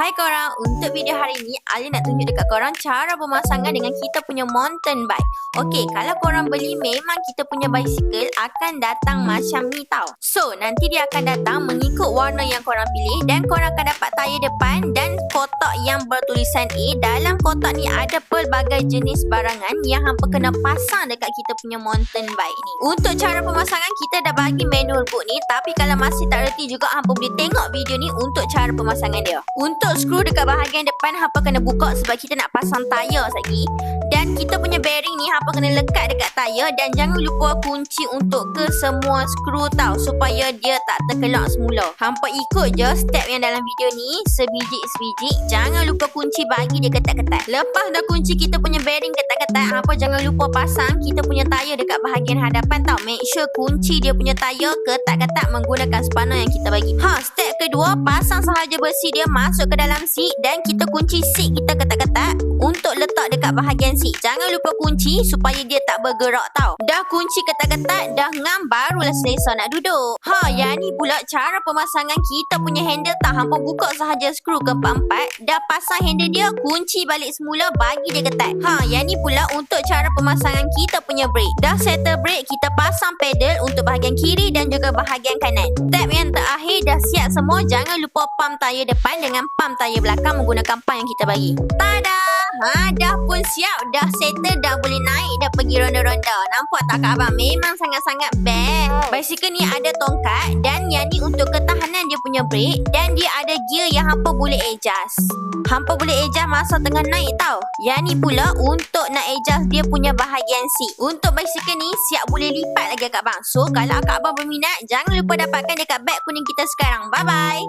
Hai korang, untuk video hari ni Ali nak tunjuk dekat korang cara pemasangan dengan kita punya mountain bike. Okey, kalau korang beli memang kita punya bicycle akan datang macam ni tau. So, nanti dia akan datang mengikut warna yang korang pilih dan korang akan dapat tayar depan dan kotak yang bertulisan A. Dalam kotak ni ada pelbagai jenis barangan yang hampa kena pasang dekat kita punya mountain bike ni. Untuk cara pemasangan kita dah bagi manual book ni, tapi kalau masih tak reti juga hampa boleh tengok video ni untuk cara pemasangan dia. Untuk skru dekat bahagian depan hampa kena buka sebab kita nak pasang tayar lagi. Dan kita punya bearing ni hampa kena lekat dekat tayar dan jangan lupa kunci untuk ke semua skru tau supaya dia tak terkelak semula. Hampa ikut je step yang dalam video ni sebiji-sebiji. Jangan lupa kunci bagi dia ketat-ketat. Lepas dah kunci kita punya bearing ketat-ketat, hampa jangan lupa pasang kita punya tayar dekat bahagian hadapan tau. Make sure kunci dia punya tayar ketat-ketat menggunakan spanner yang kita bagi. Step kedua, pasang sahaja besi dia masuk ke dalam seat dan kita kunci seat kita ketat-ketat untuk letak dekat bahagian seat. Jangan lupa kunci supaya dia tak bergerak tau. Dah kunci ketat-ketat, dah ngam, barulah selesa nak duduk. Yang ni pula cara pemasangan kita punya handle tak. Hampa buka sahaja skru keempat-empat, dah pasang handle dia, kunci balik semula, bagi dia ketat. Yang ni pula untuk cara pemasangan kita punya brake. Dah settle brake, kita pasang pedal untuk bahagian kiri dan juga bahagian kanan. Step yang terakhir dah siap semua, jangan lupa pump tayar depan dengan pump tayar belakang menggunakan pump yang kita bagi. Tada! Dah pun siap, dah settle, dah boleh naik, dah pergi ronda-ronda. Nampak tak Kak Abang? Memang sangat-sangat best. Bicycle ni ada tongkat dan yang ni untuk ketahanan dia punya brake dan dia ada gear yang hampa boleh adjust. Hampa boleh adjust masa tengah naik tau. Yang ni pula untuk nak adjust dia punya bahagian seat. Untuk bicycle ni siap boleh lipat lagi Kak Abang. So kalau Kak Abang berminat, jangan lupa dapatkan dekat beg kuning kita sekarang. Bye-bye.